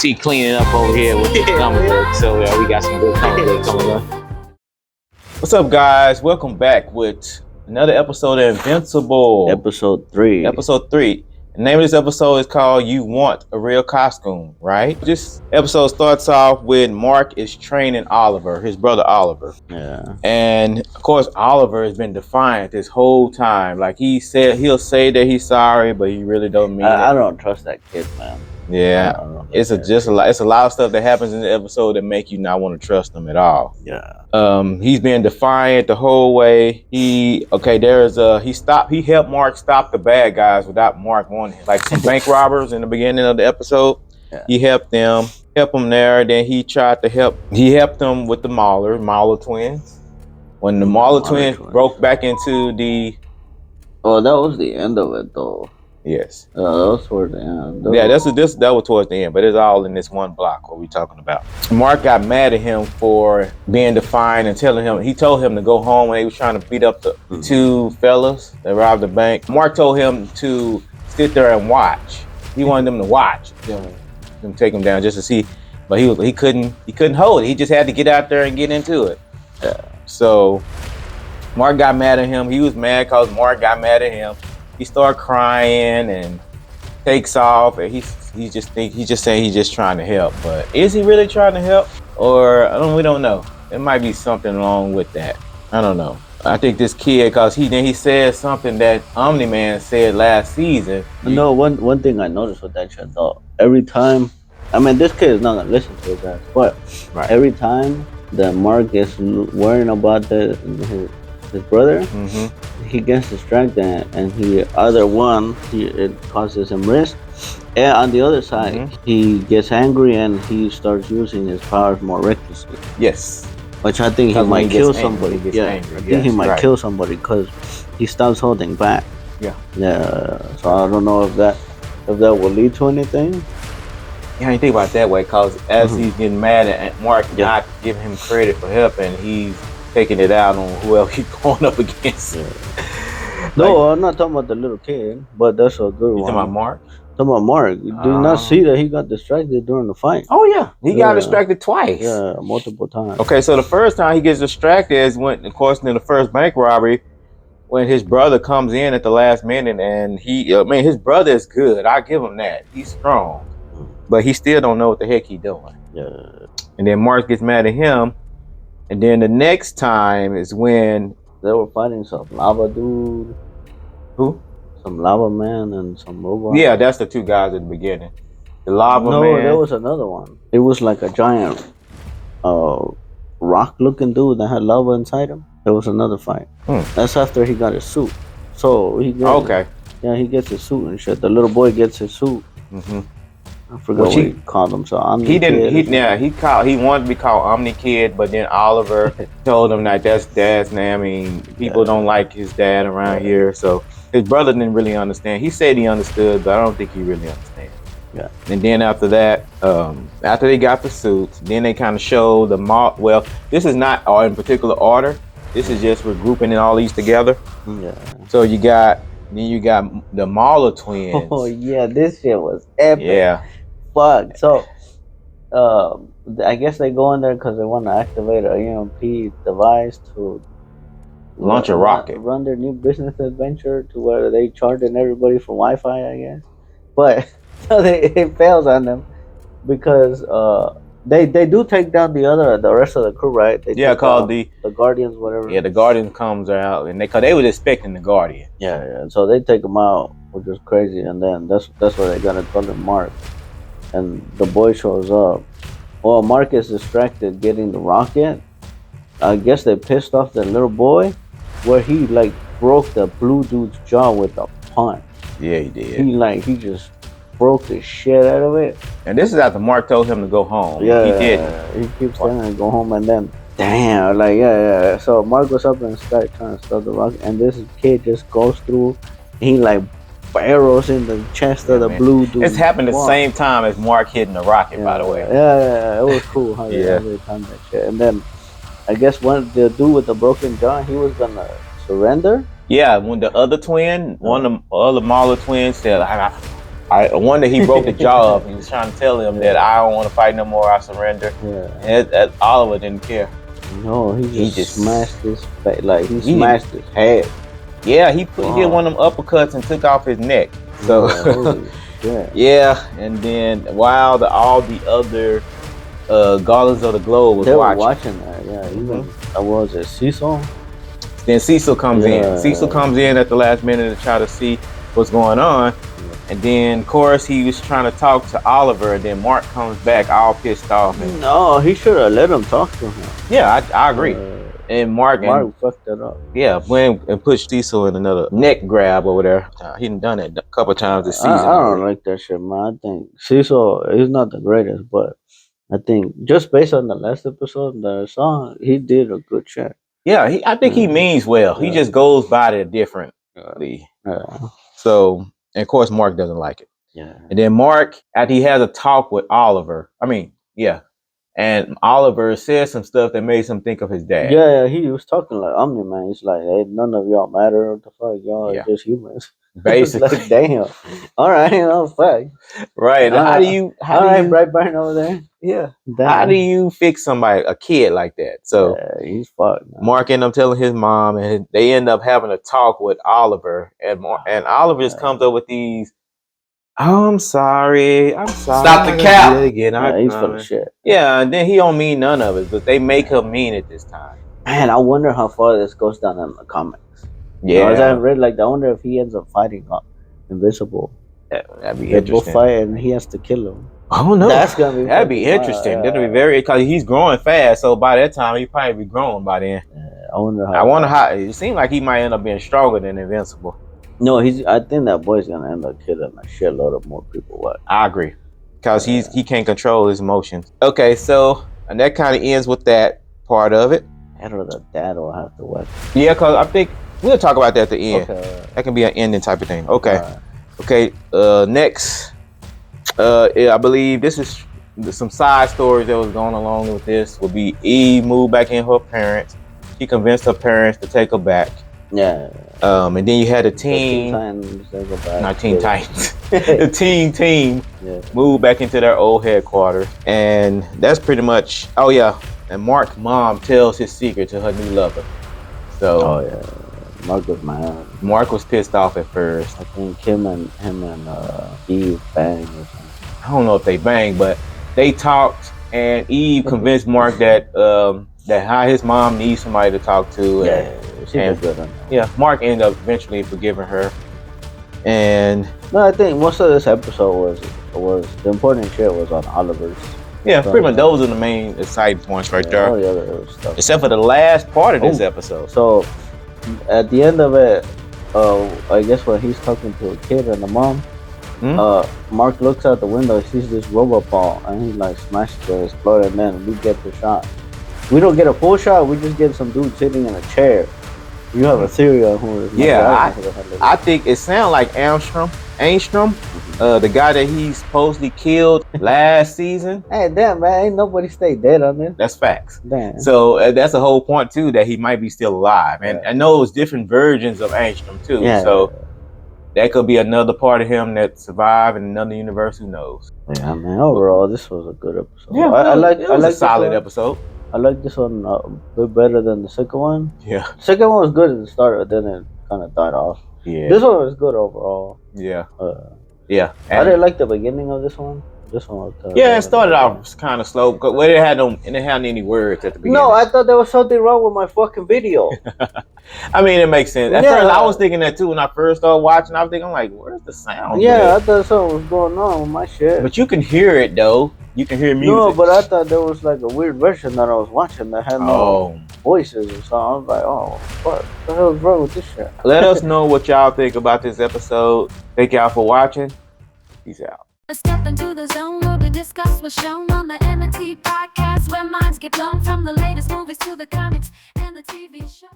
See cleaning up over here with the comic. So we got some good comic coming up. What's up, guys? Welcome back with another episode of Invincible. Episode 3. The name of this episode is called You Want a Real Costume, right? This episode starts off with Mark is training Oliver, his brother Oliver. Yeah. And of course, Oliver has been defiant this whole time. Like he'll say that he's sorry, but he really don't mean it. I don't trust that kid, man. Yeah, it's a lot of stuff that happens in the episode that make you not want to trust him at all. Yeah. He's been defiant the whole way. He helped Mark stop the bad guys without Mark wanting him. Like some bank robbers in the beginning of the episode. Yeah. He helped them there. Then he helped them with the Mauler twins. When the Mauler twins broke back into the... Oh, that was the end of it, though. Yes. That was towards the end. That was towards the end, but it's all in this one block what we're talking about. Mark got mad at him for being defiant and he told him to go home when he was trying to beat up the two fellas that robbed the bank. Mark told him to sit there and watch. He wanted them to watch, them take him down just to see, but he couldn't hold it. He just had to get out there and get into it. So Mark got mad at him. He was mad because Mark got mad at him. He started crying and takes off, and he's just saying he's just trying to help. But is he really trying to help? Or we don't know. There might be something wrong with that. I don't know. I think this kid, cause he said something that Omni-Man said last season. No, one thing I noticed with that shit though, every time, I mean, this kid is not gonna listen to his ass, but every time that Mark is worrying about his brother, he gets distracted and it causes him risk, and on the other side he gets angry and he starts using his powers more recklessly. Yes, which I think he might kill somebody. I think he might kill somebody because he stops holding back. So I don't know if that will lead to anything. Yeah, you think about it that way, cause as he's getting mad at Mark not giving him credit for helping, he's taking it out on whoever he's going up against. No, I'm not talking about the little kid, but that's a good one. You talking about Mark? Talking about Mark. You do not see that he got distracted during the fight. Oh yeah, he got distracted twice. Yeah, multiple times. Okay, so the first time he gets distracted is when, of course, in the first bank robbery, when his brother comes in at the last minute, and his brother is good. I give him that. He's strong, but he still don't know what the heck he's doing. Yeah. And then Mark gets mad at him. And then the next time is when they were fighting some lava dude. Who? Some lava man and some robot. Yeah, that's the two guys at the beginning. The lava man. No, there was another one. It was like a giant rock-looking dude that had lava inside him. There was another fight. That's after he got his suit. So he gets his suit and shit. The little boy gets his suit. I forgot what he called him. So Omni he wanted to be called Omni Kid, but then Oliver told him that that's dad's name. I mean, people don't like his dad around here, so his brother didn't really understand. He said he understood, but I don't think he really understands. Yeah. And then after that, after they got the suits, then they kind of show the well, this is not in particular order. This is just we're grouping all these together. Yeah. So you got the Mauler twins. Oh yeah, this shit was epic. Yeah. Fuck. So, I guess they go in there because they want to activate a EMP device to launch a rocket, run their new business adventure to where they charging everybody for Wi-Fi, I guess. But so it fails on them because they do take down the rest of the crew, right? Called the Guardians, whatever. Yeah, the Guardian comes out and they was expecting the Guardian. Yeah. So they take them out, which is crazy, and then that's where they gotta call him Mark. And the boy shows up. Well, Mark is distracted getting the rocket. I guess they pissed off the little boy, where he broke the blue dude's jaw with a punch. Yeah, he did. He just broke the shit out of it. And this is after Mark told him to go home. Yeah, he didn't. He keeps saying to go home, and then damn, So Mark goes up and starts trying to stop the rocket, and this kid just goes through. He barrels in the chest of the blue dude. It's happened the same time as Mark hitting the rocket, by the way. Yeah, it was cool how they timed that shit. And then I guess when the dude with the broken jaw, he was gonna surrender. Yeah, when the other twin, one of the other Mauler twins said, one that he broke the jaw of. He was trying to tell him that I don't want to fight no more. I surrender. Yeah. And Oliver didn't care. No, he just smashed his face. Like he smashed his head. Yeah, he hit one of them uppercuts and took off his neck. So holy shit. Yeah, and then while all the other Guardians of the Globe was watching that. Yeah, even what was it, Cecil? Then Cecil comes in. Cecil comes in at the last minute to try to see what's going on. And then, of course, he was trying to talk to Oliver, and then Mark comes back all pissed off. No, he should have let him talk to him. Yeah, I agree. And Mark fucked that up. Yeah, went and pushed Cecil in another neck grab over there. He done it a couple times this season. I don't like that shit, man. I think Cecil is not the greatest, but I think just based on the last episode that I saw, he did a good job. Yeah, I think he means well. He just goes by it differently. So, and of course, Mark doesn't like it. Yeah. And then Mark, after he has a talk with Oliver, and Oliver says some stuff that makes him think of his dad. Yeah, he was talking like Omni-Man. He's like, hey, none of y'all matter. What the fuck? Y'all are just humans. Basically. Like, damn. All right, fuck. Right. How do you Brightburn over there? Yeah. Damn. How do you fix a kid like that? So he's fucked. Mark ended up telling his mom, and they end up having a talk with Oliver, and Oliver just comes up with these, I'm sorry. Stop the cap. He's full of shit. Yeah, and then he don't mean none of it, but they make him mean it this time. Man, I wonder how far this goes down in the comics. Yeah, I read I wonder if he ends up fighting Invincible. That'd be they interesting. Both fight and he has to kill him. I don't know. That'd be interesting. That'd be very, because he's growing fast. So by that time, he probably be growing by then. I wonder how. It seems like he might end up being stronger than Invincible. No, I think that boy's gonna end up killing a shitload of more people. What? I agree, because he can't control his emotions. Okay, so and that kind of ends with that part of it. The dad will have to watch. Yeah, because I think we'll talk about that at the end. Okay. That can be an ending type of thing. Okay. Okay. Next, I believe this is some side stories that was going along with this. Would be Eve moved back in her parents. She convinced her parents to take her back. Yeah. And then you had a Teen Titans. Not Teen Titans. The team moved back into their old headquarters, and that's pretty much. Oh yeah, and Mark's mom tells his secret to her new lover. So. Mark was mad. Mark was pissed off at first. I think him and Eve banged or something. I don't know if they banged, but they talked, and Eve convinced Mark that how his mom needs somebody to talk to. She was good on that. Yeah, Mark ended up eventually forgiving her. And no, I think most of this episode was the important shit was on Oliver's. Yeah, pretty much those are the main exciting points right there. All the other stuff. Except for the last part of this episode. So at the end of it, I guess when he's talking to a kid and the mom, Mark looks out the window, sees this robot ball, and he smashes it, explode, and then we get the shot. We don't get a full shot, we just get some dude sitting in a chair. You have a theory on who it is. Yeah, I think it sounds like Angstrom, the guy that he supposedly killed last season. Hey, damn, man, ain't nobody stay dead on this. That's facts. Damn. So that's the whole point, too, that he might be still alive. And I know it's different versions of Angstrom, too. Yeah. So that could be another part of him that survived in another universe, who knows. Yeah, man, overall, this was a good episode. Yeah, I like a solid episode. I like this one a bit better than the second one. Yeah. The second one was good at the start, but then it kind of died off. Yeah. This one was good overall. Yeah. Yeah. I didn't like the beginning of this one. This one was it started off kind of slow because it didn't have any words at the beginning. No, I thought there was something wrong with my fucking video. I mean, it makes sense. At first, I was thinking that too when I first started watching. I was thinking, where's the sound? Yeah, I thought something was going on with my shit. But you can hear it though. You can hear music. No, but I thought there was a weird version that I was watching that had no voices or something. I was like, what the hell is wrong with this shit? Let us know what y'all think about this episode. Thank y'all for watching. Peace out. Step into the zone where we discuss what's shown on the ep3 podcast, where minds get blown from the latest movies to the comics and the TV show.